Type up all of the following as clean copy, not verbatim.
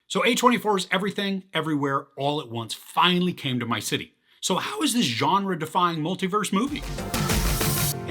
So A24's Everything Everywhere All at Once finally came to my city. So how is this genre-defying multiverse movie?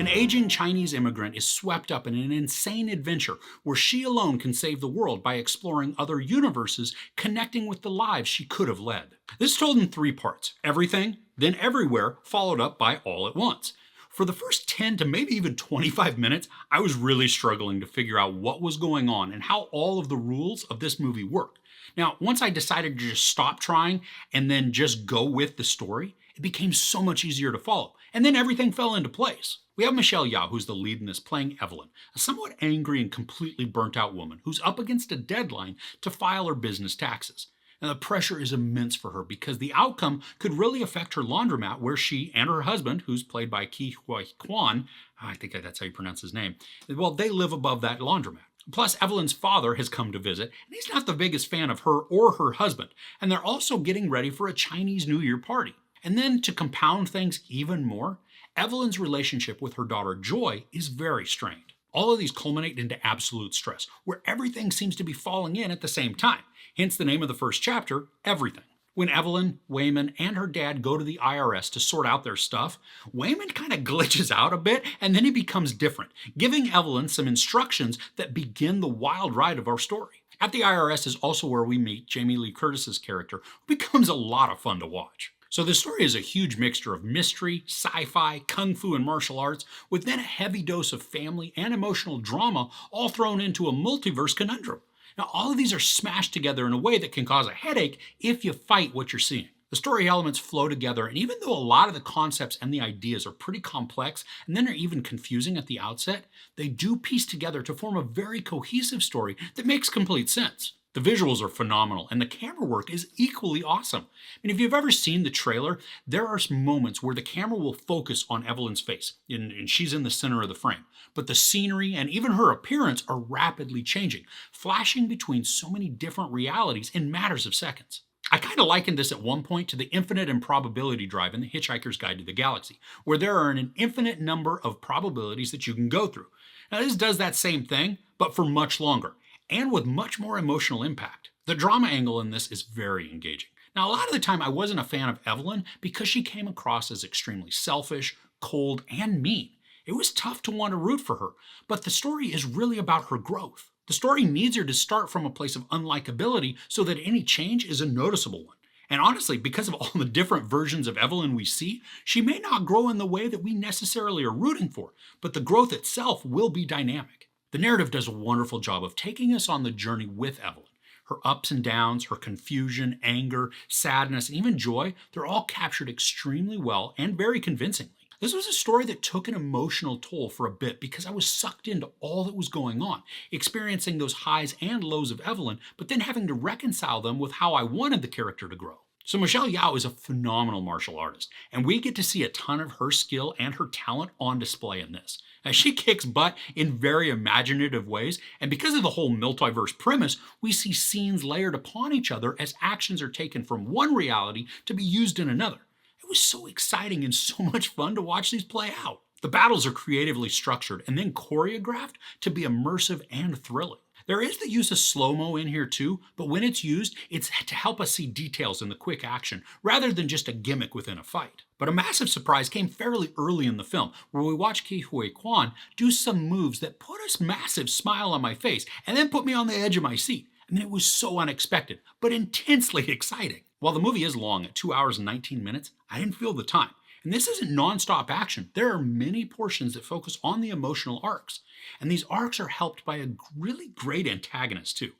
An aging Chinese immigrant is swept up in an insane adventure where she alone can save the world by exploring other universes, connecting with the lives she could have led. This is told in 3 parts: Everything, then Everywhere, followed up by All at Once. For the first 10 to maybe even 25 minutes, I was really struggling to figure out what was going on and how all of the rules of this movie worked. Now, once I decided to just stop trying and then just go with the story, it became so much easier to follow, and then everything fell into place. We have Michelle Yeoh, who's the lead in this, playing Evelyn, a somewhat angry and completely burnt out woman who's up against a deadline to file her business taxes. And the pressure is immense for her because the outcome could really affect her laundromat, where she and her husband, who's played by Huy Kwan, I think that's how you pronounce his name, well, they live above that laundromat. Plus, Evelyn's father has come to visit, and he's not the biggest fan of her or her husband, and they're also getting ready for a Chinese New Year party. And then, to compound things even more, Evelyn's relationship with her daughter Joy is very strained. All of these culminate into absolute stress, where everything seems to be falling in at the same time, hence the name of the first chapter, Everything. When Evelyn, Wayman, and her dad go to the IRS to sort out their stuff, Wayman kind of glitches out a bit, and then he becomes different, giving Evelyn some instructions that begin the wild ride of our story. At the IRS is also where we meet Jamie Lee Curtis's character, who becomes a lot of fun to watch. So the story is a huge mixture of mystery, sci-fi, kung fu, and martial arts, with then a heavy dose of family and emotional drama all thrown into a multiverse conundrum. Now, all of these are smashed together in a way that can cause a headache if you fight what you're seeing. The story elements flow together, and even though a lot of the concepts and the ideas are pretty complex, and then are even confusing at the outset, they do piece together to form a very cohesive story that makes complete sense. The visuals are phenomenal, and the camera work is equally awesome. I mean, if you've ever seen the trailer, there are moments where the camera will focus on Evelyn's face, and she's in the center of the frame. But the scenery and even her appearance are rapidly changing, flashing between so many different realities in matters of seconds. I kind of likened this at one point to the infinite improbability drive in The Hitchhiker's Guide to the Galaxy, where there are an infinite number of probabilities that you can go through. Now, this does that same thing, but for much longer, and with much more emotional impact. The drama angle in this is very engaging. Now, a lot of the time I wasn't a fan of Evelyn because she came across as extremely selfish, cold, and mean. It was tough to want to root for her, but the story is really about her growth. The story needs her to start from a place of unlikability so that any change is a noticeable one. And honestly, because of all the different versions of Evelyn we see, she may not grow in the way that we necessarily are rooting for, but the growth itself will be dynamic. The narrative does a wonderful job of taking us on the journey with Evelyn. Her ups and downs, her confusion, anger, sadness, and even joy, they're all captured extremely well and very convincingly. This was a story that took an emotional toll for a bit because I was sucked into all that was going on, experiencing those highs and lows of Evelyn, but then having to reconcile them with how I wanted the character to grow. So Michelle Yeoh is a phenomenal martial artist, and we get to see a ton of her skill and her talent on display in this. As she kicks butt in very imaginative ways, and because of the whole multiverse premise, we see scenes layered upon each other as actions are taken from one reality to be used in another. It was so exciting and so much fun to watch these play out. The battles are creatively structured and then choreographed to be immersive and thrilling. There is the use of slow-mo in here too, but when it's used, it's to help us see details in the quick action, rather than just a gimmick within a fight. But a massive surprise came fairly early in the film, where we watch Huy Kwan do some moves that put a massive smile on my face, and then put me on the edge of my seat. I mean, it was so unexpected, but intensely exciting. While the movie is long at 2 hours and 19 minutes, I didn't feel the time. And this isn't non-stop action. There are many portions that focus on the emotional arcs. And these arcs are helped by a really great antagonist too.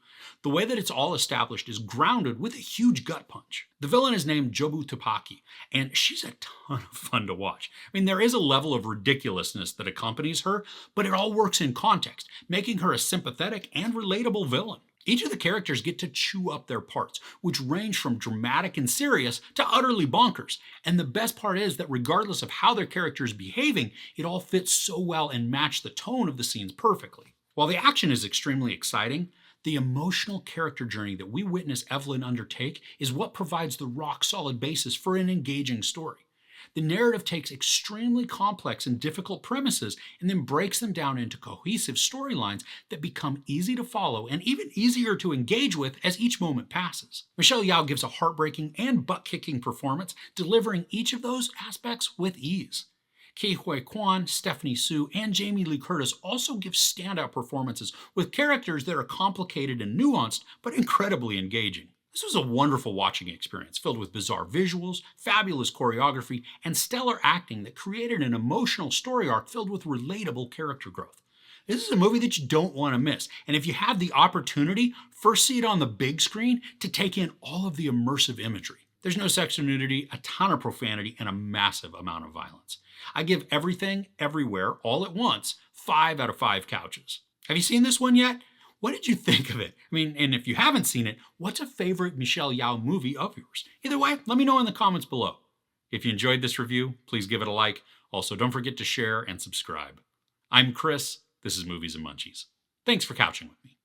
The way that it's all established is grounded with a huge gut punch. The villain is named Jobu Tupaki, and she's a ton of fun to watch. I mean, there is a level of ridiculousness that accompanies her, but it all works in context, making her a sympathetic and relatable villain. Each of the characters get to chew up their parts, which range from dramatic and serious to utterly bonkers. And the best part is that regardless of how their character is behaving, it all fits so well and matches the tone of the scenes perfectly. While the action is extremely exciting, the emotional character journey that we witness Evelyn undertake is what provides the rock-solid basis for an engaging story. The narrative takes extremely complex and difficult premises and then breaks them down into cohesive storylines that become easy to follow and even easier to engage with as each moment passes. Michelle Yeoh gives a heartbreaking and butt-kicking performance, delivering each of those aspects with ease. Huy Kwan, Stephanie Su, and Jamie Lee Curtis also give standout performances with characters that are complicated and nuanced, but incredibly engaging. This was a wonderful watching experience, filled with bizarre visuals, fabulous choreography, and stellar acting that created an emotional story arc filled with relatable character growth. This is a movie that you don't want to miss, and if you have the opportunity, first see it on the big screen to take in all of the immersive imagery. There's no sex or nudity, a ton of profanity, and a massive amount of violence. I give Everything, Everywhere, All at Once 5 out of 5 couches. Have you seen this one yet? What did you think of it? And if you haven't seen it, what's a favorite Michelle Yeoh movie of yours? Either way, let me know in the comments below. If you enjoyed this review, please give it a like. Also, don't forget to share and subscribe. I'm Chris. This is Movies and Munchies. Thanks for couching with me.